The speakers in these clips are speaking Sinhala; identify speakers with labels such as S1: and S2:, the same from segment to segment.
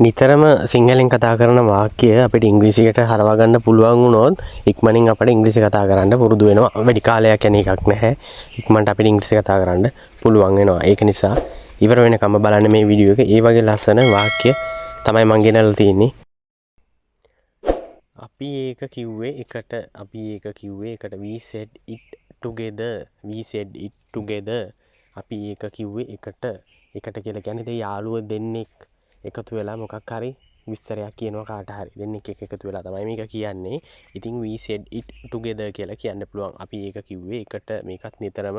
S1: නිතරම සිංහලෙන් කතා කරන වාක්‍ය අපිට ඉංග්‍රීසියට හරවා ගන්න පුළුවන් වුණොත් ඉක්මනින් අපිට ඉංග්‍රීසි කතා කරන්න පුරුදු වෙනවා. වැඩි කාලයක් යන එකක් නැහැ. ඉක්මනට අපිට ඉංග්‍රීසි කතා කරන්න පුළුවන් වෙනවා. ඒක නිසා ඉවර වෙනකම් බලන්න මේ වීඩියෝ එක. ඒ වගේ ලස්සන වාක්‍ය තමයි මම ගෙනල්ලා තියෙන්නේ. අපි ඒක කිව්වේ එකට we said it together. අපි ඒක කිව්වේ එකට කියලා කියන්නේ යාළුවෝ දෙන්නෙක් එකතු වෙලා මොකක් හරි විස්තරයක් කියනවා කාට හරි දෙන්නෙක් එකතු වෙලා තමයි මේක කියන්නේ. ඉතින් we said it together කියලා කියන්න පුළුවන්. අපි ඒක කිව්වේ එකට. මේකත් නිතරම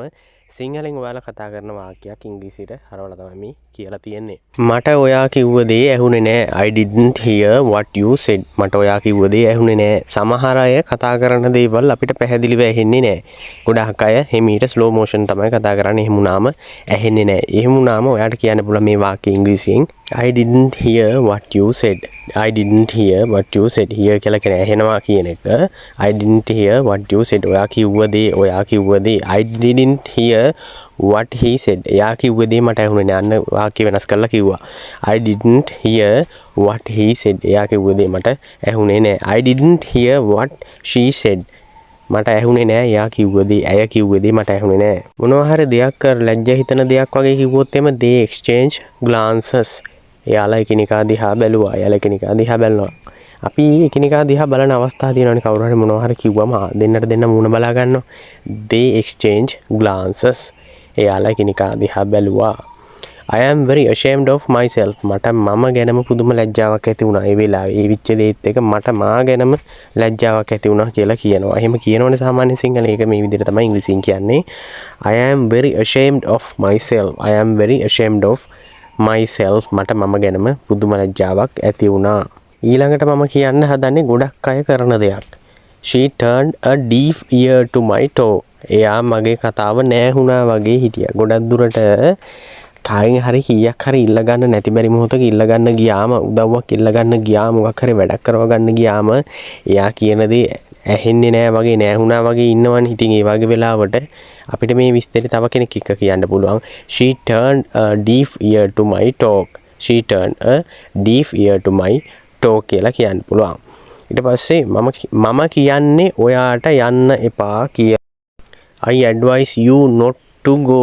S1: සිංහලෙන් ඔයාලා කතා කරන වාක්‍යයක් ඉංග්‍රීසියට හරවලා තමයි මේ කියලා තියෙන්නේ. මට ඔයා කිව්ව දේ ඇහුනේ නෑ. I didn't hear what you said. මට ඔයා කිව්ව දේ ඇහුනේ නෑ. සමහර අය කතා කරන දේවල් අපිට පැහැදිලිව ඇහෙන්නේ නෑ. ගොඩාක් අය හිමීට ස්ලෝ මෝෂන් තමයි කතා කරන්නේ. එහෙම වුණාම ඇහෙන්නේ නෑ. එහෙම වුණාම ඔයාට කියන්න පුළුවන් මේ වාක්‍ය ඉංග්‍රීසියෙන් I didn't hear what you said. I didn't hear what you said. Hear කියලා කියන්නේ ඇහෙනවා කියන එක. I didn't hear what you said. ඔයා කිව්ව දේ. I didn't hear what he said. එයා කිව්ව දේ මට ඇහුනේ නෑ. අන්න වාක්‍ය වෙනස් කරලා කිව්වා. I didn't hear what he said. එයා කිව්ව දේ මට ඇහුනේ නෑ. I didn't hear what she said. මට ඇහුනේ නෑ එයා කිව්ව දේ. ඇය කිව්ව දේ මට ඇහුනේ නෑ. මොනවා හරි දෙයක් කර ලැජ්ජා හිතන දෙයක් වගේ කිව්වොත් එම they exchange glances. එයාලා එකිනෙකා දිහා බැලුවා. එයාලා එකිනෙකා දිහා බැලනවා. අපි එකිනෙකා දිහා බලන අවස්ථා තියෙනවනේ කවුරු හරි මොනවා හරි කිව්වම දෙන්නට දෙන්න මූණ බලා ගන්නවා. They exchange glances. එයාලා එකිනෙකා දිහා බැලුවා. I am very ashamed of myself. මට මම ගැනම පුදුම ලැජ්ජාවක් ඇති වුණා. ඒ වෙලාවේ ඒ විච්ච දේත් එක මට මා ගැනම ලැජ්ජාවක් ඇති වුණා කියලා කියනවා. එහෙම කියනවනේ සාමාන්‍ය සිංහල. ඒක මේ විදිහට තමයි ඉංග්‍රීසියෙන් කියන්නේ. I am very ashamed of myself. I am very ashamed of myself. මට මම ගැනම පුදුම ලැජ්ජාවක් ඇති වුණා. ඊළඟට මම කියන්න හදන්නේ ගොඩක් අය කරන දෙයක්. She turned a deaf ear to my talk. එයා මගේ කතාව නෑහුණා වගේ හිටියා. ගොඩක් දුරට කායින් හරි කීයක් හරි ඉල්ල ගන්න නැති බැරි මොහොතක ඉල්ල ගන්න ගියාම උදව්වක් ඉල්ල ගන්න ගියාම මොකක් හරි වැඩක් කරව ගන්න ගියාම එයා කියන දේ ඇහෙන්නේ නෑ වගේ නෑහුණා වගේ ඉන්නවනේ. ඉතින් ඒ වගේ වෙලාවට අපිට මේ විස්තරي තව කෙනෙක් එක්ක කියන්න පුළුවන්. She turned a deaf ear to my talk. She turned a deaf ear to my talk කියලා කියන්න පුළුවන්. ඊට පස්සේ මම කියන්නේ ඔයාට යන්න එපා කියලා. I advise you not to go.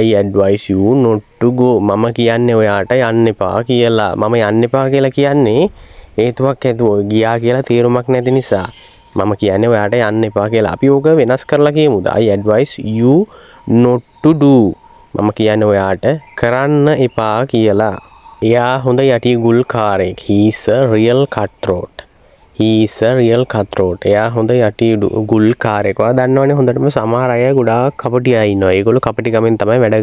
S1: I advise you not to go. මම කියන්නේ ඔයාට යන්න එපා කියලා. මම යන්න එපා කියලා කියන්නේ හේතුවක් ඇතුව ගියා කියලා තේරුමක් නැති නිසා. මම කියන්නේ ඔයාට යන්න එපා කියලා. අපි ඕක වෙනස් කරලා කියමුද? I advise you not to do. මම කියන්නේ ඔයාට කරන්න එපා කියලා. එයා හොඳ යටි ගුල්කාරයෙක්. He is a real cutthroat. එයා හොඳ යටි ගුල්කාරයෙක්. ඔයා දන්නවනේ හොඳටම සමහර අය ගොඩාක් කපටි අය ඉන්නවා. ඒගොල්ලෝ කපටිකමෙන් තමයි වැඩ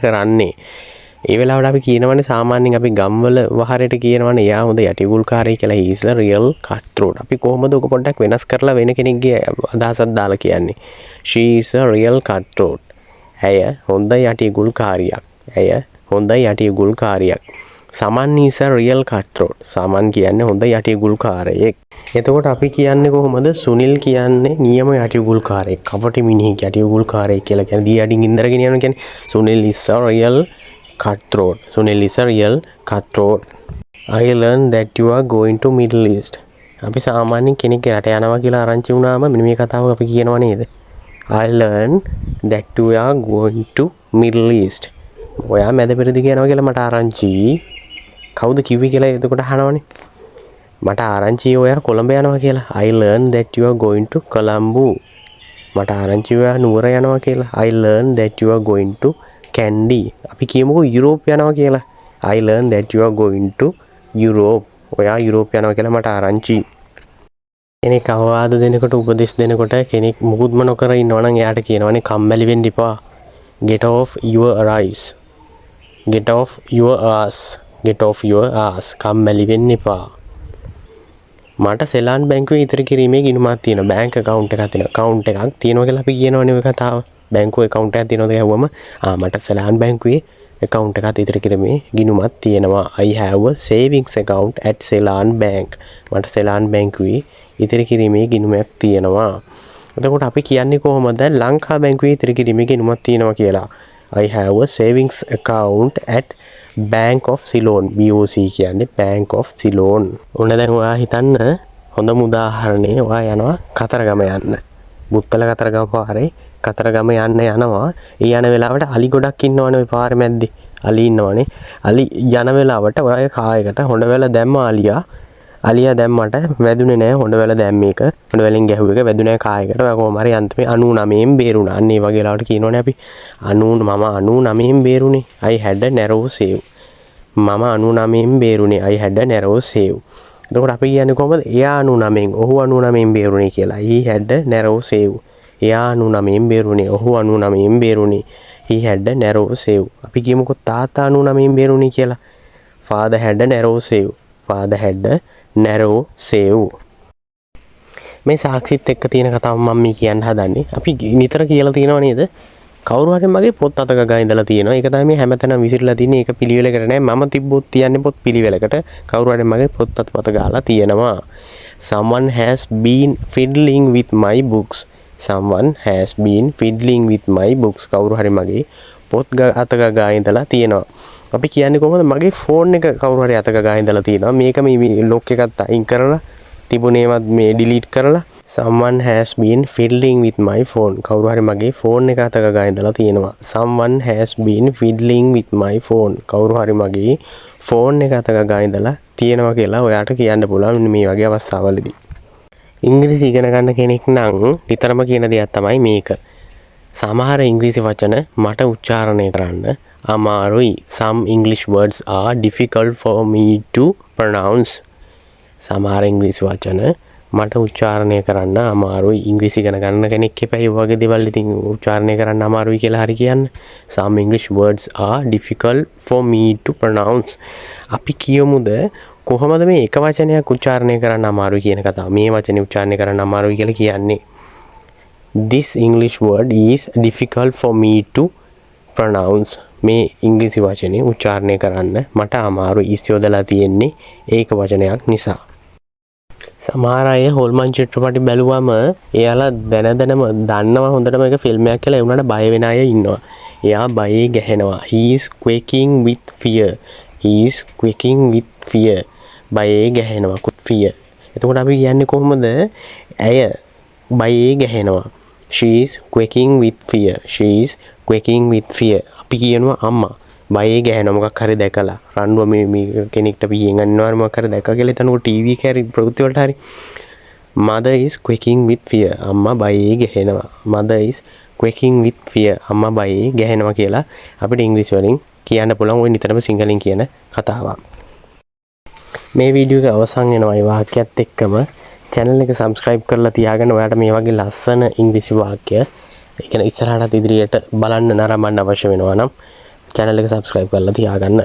S1: කරන්නේ. ඒ වෙලාවට අපි කියනවනේ සාමාන්‍යයෙන් අපි ගම්වල වහරට කියනවනේ එයා හොඳ යටි ගුල්කාරයෙක් කියලා. He is a real cutthroat. අපි කොහොමද ඔක පොඩ්ඩක් වෙනස් කරලා වෙන කෙනෙක්ගේ අදහසක් දාලා කියන්නේ? She is a real cutthroat. ඇය හොඳ යටි ගුල්කාරියක්. Saman is a real cutthroat. Saman කියන්නේ හොඳ යටි ගුල්කාරයෙක්. එතකොට අපි කියන්නේ කොහොමද? සුනිල් කියන්නේ නියම යටි ගුල්කාරයෙක්. කපටි මිනිහෙක් යටි ගුල්කාරයෙක් කියලා කියන්නේ. දී යටින් ඉන්දරගෙන යනවා කියන්නේ Sunil is a real cutthroat. I learned that you are going to Middle East. අපි සාමාන්‍යයෙන් කෙනෙක් රට යනවා කියලා ආරංචි වුණාම මෙන්න මේ කතාව අපි කියනවා නේද? I learned that you are going to Middle East. ඔයා මැද පෙරදිග යනවා කියලා මට ආරංචි. කවුද කිව්වේ කියලා එතකොට අහනවනේ. මට ආරංචි ඔයා කොළඹ යනවා කියලා. I learned that you are going to Colombo. මට ආරංචි ඔයා නුවර යනවා කියලා. I learned that you are going to Kandy. අපි කියමුකෝ යුරෝප් යනවා කියලා. I learned that you are going to Europe. ඔයා යුරෝප් යනවා කියලා මට ආරංචි. කෙනෙක් අවවාද දෙනකොට උපදෙස් දෙනකොට කෙනෙක් මුකුත්ම නොකර ඉන්නවනම් එයාට කියනවනේ කම්මැලි වෙන්න එපා. Get off your ass. කම්මැලි වෙන්න එපා. මට සෙලාන් බැංකුවේ ඉතිරි කිරීමේ ගිණුමක් තියෙනවා. බැංක් account එකක් තියෙනවා. account එකක් තියෙනවා කියලා අපි කියනවනේ ඔය කතාව. බැංකුවේ account එකක් තියෙනවද කියවුවම මට සෙලාන් බැංකුවේ account එකක් ඉතිරි කිරීමේ ගිණුමක් තියෙනවා. I have a savings account at Ceylon Bank. මට සෙලාන් බැංකුවේ ඉතිරි කිරීමේ ගිණුමක් තියෙනවා. එතකොට අපි කියන්නේ කොහොමද ලංකා බැංකුවේ ඉතිරි කිරීමේ ගිණුමක් තියෙනවා කියලා? I have a savings account at bank of Ceylon BOC කියන්නේ bank of Ceylon. ඔන්න දැන් ඔයා හිතන්න හොඳම උදාහරණේ ඔයා යනවා කතරගම යන්න. බුත්තල කතරගම පාරේ කතරගම යන්න යනවා. ඒ යන වෙලාවට අලි ගොඩක් ඉන්නවනේ ওই පාරේ මැද්දේ. අලි ඉන්නවනේ. අලි යන වෙලාවට ඔයාගේ කායකට හොඬ වැල දැම්ම අලියා දැම්මට වැදුනේ නැහැ හොඬ වැල දැම්ම එක. හොඬ වැලෙන් ගැහුව එක වැදුනේ නැහැ කායකට. ඔයා කොහොම හරි අන්තිමේ 99න් බේරුණා. අන්න ඒ වගේ ලාවට කියනෝනේ අපි 99න් බේරුනේ. I had a narrow save. මම 99න් බේරුනේ. I had a narrow save. එතකොට අපි කියන්නේ කොහොමද? එයා 99න් ඔහු 99න් බේරුනේ කියලා. He had a narrow save. එයා 99න් බේරුනේ. ඔහු 99න් බේරුනේ. He had a narrow save. අපි කියමුකෝ තාත්තා 99න් බේරුනේ කියලා. Father had a narrow save. Father had a narrow save. මේ සාක්ෂිත් එක්ක තියෙන කතාව මම මේ කියන්න හදන්නේ. අපි නිතර කියලා තියෙනව නේද? කවුරු හරි මගේ පොත් අතක ගා ඉඳලා තියෙනවා. ඒක තමයි මේ හැමතැනම විසිරලා තින්නේ. ඒක පිළිවෙලකට නෑ. මම තිබ්බොත් තියන්නේ පොත් පිළිවෙලකට. කවුරු හරි මගේ පොත් අත ගාලා තියෙනවා. Someone has been fiddling with my books. Someone has been fiddling with my books. කවුරු හරි මගේ පොත් අතක ගා ඉඳලා තියෙනවා. අපි කියන්නේ කොහොමද? මගේ ෆෝන් එක කවුරු හරි අතක ගා ඉඳලා තියෙනවා. මේක මේ ලොක් එකත් අයින් කරලා තිබුණේවත් මේ ඩිලීට් කරලා someone has been fiddling with my phone. කවුරු හරි මගේ ෆෝන් එක අතක ගා ඉඳලා තියෙනවා. someone has been fiddling with my phone. කවුරු හරි මගේ ෆෝන් එක අතක ගා ඉඳලා තියෙනවා කියලා ඔයාට කියන්න පුළුවන් මේ වගේ අවස්ථාවලදී. ඉංග්‍රීසි ඉගෙන ගන්න කෙනෙක් නම් නිතරම කියන දෙයක් තමයි මේක. සමහර ඉංග්‍රීසි වචන මට උච්චාරණය කරන්න අමාරුයි. Some English words are difficult for me to pronounce. සමහර ඉංග්‍රීසි වචන මට උච්චාරණය කරන්න අමාරුයි. ඉංග්‍රීසි ඉගෙන ගන්න කෙනෙක් එපැයි ඔය වගේ දේවල් ඉතින් උච්චාරණය කරන්න අමාරුයි කියලා හරි කියන්න. Some English words are difficult for me to pronounce. අපි කියමුද කොහොමද මේ එක වචනයක් උච්චාරණය කරන්න අමාරුයි කියන කතාව. මේ වචනේ උච්චාරණය කරන්න අමාරුයි කියලා කියන්නේ. This English word is difficult for me to pronounce. මේ ඉංග්‍රීසි වචනේ උච්චාරණය කරන්න මට අමාරුයි. ඉස්යොදලා තියෙන්නේ ඒක වචනයක් නිසා. සමහර අය හොල්මන් චිත්‍රපටි බැලුවම එයාලා දැනදැනම දන්නවා හොඳටම ඒක ෆිල්ම් එකක් කියලා ඒ උනාට බය වෙන අය ඉන්නවා. එයා බයේ ගැහෙනවා. He is quaking with fear. He is quaking with fear. බයේ ගැහෙනවා. fear. එතකොට අපි කියන්නේ කොහොමද? ඇය බයේ ගැහෙනවා. She is quaking with fear. She is quaking with fear. අපි කියනවා අම්මා බයේ ගැහෙනවා මොකක් හරි දැකලා. රණ්ඩුව මේ කෙනෙක්ට පියෙන් අන්නවා මොකක් හරි දැක්ක කියලා එතනකොට ටීවී එකේ හරි ප්‍රවෘත්ති වලට හරි. Mother is quaking with fear. අම්මා බයේ ගැහෙනවා. Mother is quaking with fear. අම්මා බයේ ගැහෙනවා කියලා අපිට ඉංග්‍රීසි වලින් කියන්න පුළුවන්. ওই නිතරම සිංහලෙන් කියන කතාවක්. මේ වීඩියෝ එක අවසන් වෙනවා මේ වාක්‍යයත් එක්කම. channel එක subscribe කරලා තියාගන්න. ඔයාලට මේ වගේ ලස්සන ඉංග්‍රීසි වාක්‍ය ඒ කියන්නේ ඉස්සරහට ඉදිරියට බලන්න නරඹන්න අවශ්‍ය වෙනවා නම් channel එක subscribe කරලා තියාගන්න.